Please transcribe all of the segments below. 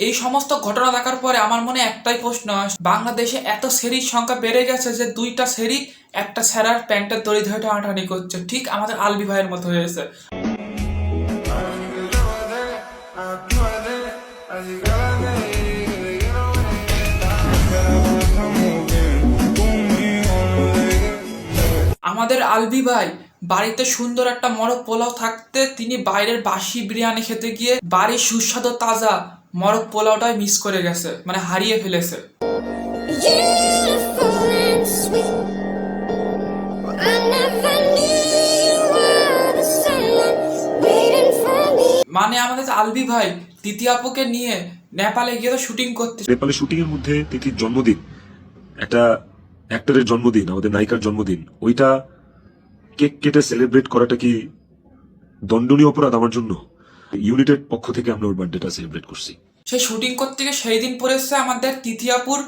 এই সমস্ত ঘটনা দেখার পরে আমার মনে একটাই প্রশ্ন আসে, বাংলাদেশে এত সেরির সংখ্যা বেড়ে গেছে যে দুইটা সেরি একটা স্যারার প্যান্টের দড়ি ধরে টানাটানি করছে, ঠিক আমাদের আলবি ভাইয়ের মতো হয়েছে। আমাদের আলবি ভাই বাড়িতে সুন্দর একটা মরক পোলাও থাকতে তিনি বাইরের বাসি বিরিয়ানি খেতে গিয়ে বাড়ির সুস্বাদু তাজা মরক পোলাওটাই মিস করে গেছে, মানে হারিয়ে ফেলেছে। মানে আমাদের আলবি ভাই তৃতীয় আপুকে নিয়ে নেপালে গিয়ে তো শুটিং করতে, নেপালে শুটিং এর মধ্যে তিথির জন্মদিন, একটা অ্যাক্টরের জন্মদিন, আমাদের নায়িকার জন্মদিন, ওইটা কেক কেটে সেলিব্রেট করাটা কি দণ্ডনীয় অপরাধ আমার জন্য? ইউনিটের পক্ষ থেকে আমরা ওর বার্থডেটা সেলিব্রেট করছি। সেই শুটিং করতে গিয়ে সেই দিন পড়েছে আমাদের তৃতীয় আপুর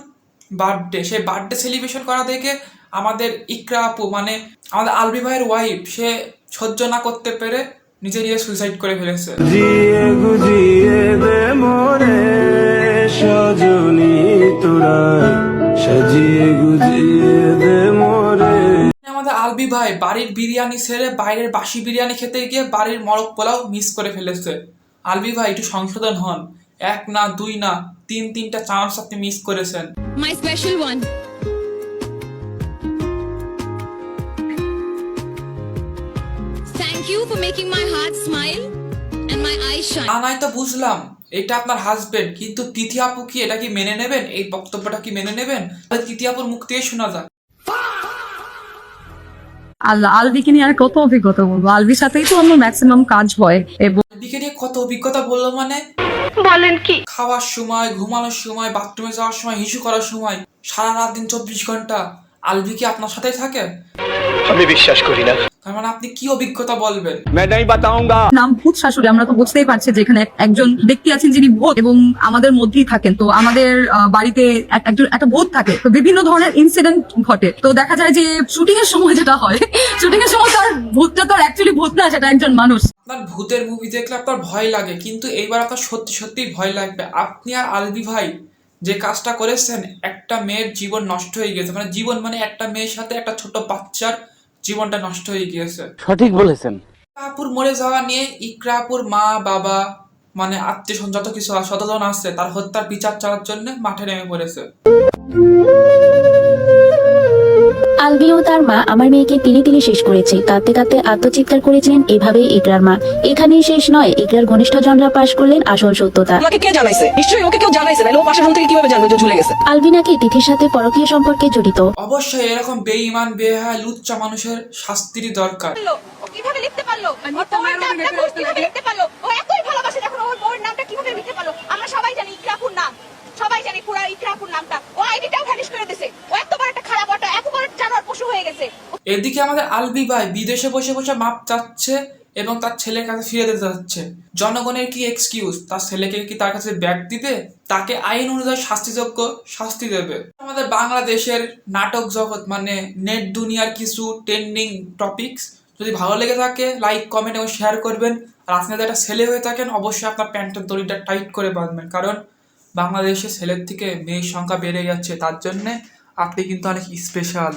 বার্থডে। সেই বার্থডে সেলিব্রেশন করা দেখে আমাদের ইকরা আপু, মানে আমাদের আলবি ভাইয়ের ওয়াইফ, সে সহ্য না করতে পেরে নিজে নিজে সুইসাইড করে ফেলেছে। আমাদের আলবি ভাই বাড়ির বিরিয়ানি ছেড়ে বাইরের বাসি বিরিয়ানি খেতে গিয়ে বাড়ির মরক পোলাও মিস করে ফেলেছে। আলবি ভাই একটু সংশোধন হন, এক না দুই না তিনটা চান্স আপনি মিস করেছেন। My special one. Thank you for making my heart smile and my eyes shine. নাই তো বুঝলাম এটা আপনার হাজবেন্ড, কিন্তু তৃতীয় আপু কি এটা কি মেনে নেবেন? এই বক্তব্যটা কি মেনে নেবেন? তৃতীয় আপুর মুখ থেকে শোনা যাক। আল্লাহ, আলবিকে নিয়ে আর কত অভিজ্ঞতা বলবো, আলবির সাথেই তো আমার ম্যাক্সিমাম কাজ হয়। এবং আলবিকে নিয়ে কত অভিজ্ঞতা বললো মানে? বলেন কি, খাওয়ার সময়, ঘুমানোর সময়, বাথরুমে যাওয়ার সময়, হিসু করার সময়, সারা রাত দিন 24 ঘন্টা আলবি কি আপনার সাথেই থাকে? আমি বিশ্বাস করি না। তার মানে আপনি কি অভিজ্ঞতা বলবেন? নাম ভূত শাশুড়ি, আমরা তো বুঝতেই পারছি যে এখানে একজন ব্যক্তি আছেন যিনি ভূত এবং আমাদের মধ্যেই থাকেন। তো আমাদের বাড়িতে একটা ভূত থাকে, তো বিভিন্ন ধরনের ইনসিডেন্ট ঘটে। তো দেখা যায় যে শুটিং এর সময় যেটা হয়, শুটিং এর সময় তার ভূতটা তো অ্যাকচুয়ালি ভূত না, সেটা একজন মানুষ। আপনার ভূতের মুভি দেখলে আপনার ভয় লাগে, কিন্তু এইবার আপনার সত্যি সত্যি ভয় লাগবে। আপনি আর আলবি ভাই যে কাজটা করেছেন, একটা মেয়ের জীবন নষ্ট হয়ে গেছে, মানে জীবন মানে একটা মেয়ের সাথে একটা ছোট বাচ্চার জীবনটা নষ্ট হয়ে গিয়েছে। সঠিক বলেছেন। আপুর মরে যাওয়া নিয়ে ইকরা আপুর মা বাবা, মানে আত্মীয় স্বজন যত কিছু শতজন আছে, তার হত্যার বিচার চাওয়ার জন্য মাঠে নেমে পড়েছে। আলবি ও তার মা আমার মেয়েকে তিলে তিলে শেষ করেছে, কাঁদতে কাঁদতে আত্মচিৎকার করেছিলেন এভাবেই ইকরার মা। এখানেই শেষ নয়, ইকরার ঘনিষ্ঠ জনরা পাশ করলেন আসল সত্যতা। কে জানাইছে? নিশ্চয়ই ওকে কেউ জানাইছে, নাহলে ও পাশের রুম থেকে কিভাবে জানবে যে ঝুলে গেছে? আলবি নাকি তিথির সাথে পরকীয় সম্পর্কে জড়িত। অবশ্যই এরকম বেঈমান বেহায়া লুচ্চা মানুষের শাস্তিরই দরকার। ও কিভাবে লিখতে পারলো? ওর নামটা কিভাবে লিখতে পারলো? ও এতই ভালোবাসে, এখন ওর নামটা কিভাবে লিখতে পারলো? আমরা সবাই জানি ইকরাপুর নাম, সবাই জানি পুরো ইকরাপুর নামটা। ও আইডিটাও ভ্যানিশ করে দিয়েছে। ও এত বড় একটা খারাপ, ওটা এত বড় জানোয়ার পশু হয়ে গেছে। এদিকে আমাদের আলবি ভাই বিদেশে বসে বসে মাপ চাচ্ছে এবং তার ছেলের কাছে ফিরে দিতে যাচ্ছে। জনগণের কি এক্সকিউজ? তার ছেলেকে কি তার কাছে ব্যাগ দিবে? তাকে আইন অনুযায়ী শাস্তিযোগ্য শাস্তি দেবে। আমাদের বাংলাদেশের নাটক জগৎ, মানে নেট দুনিয়ার কিছু ট্রেন্ডিং টপিকস যদি ভালো লেগে থাকে, লাইক কমেন্ট এবং শেয়ার করবেন। আর আপনি যদি একটা ছেলে হয়ে থাকেন, অবশ্যই আপনার প্যান্টের দড়িটা টাইট করে বাঁধবেন, কারণ বাংলাদেশে ছেলের থেকে মেয়ের সংখ্যা বেড়ে যাচ্ছে, তার জন্যে আপনি কিন্তু অনেক স্পেশাল।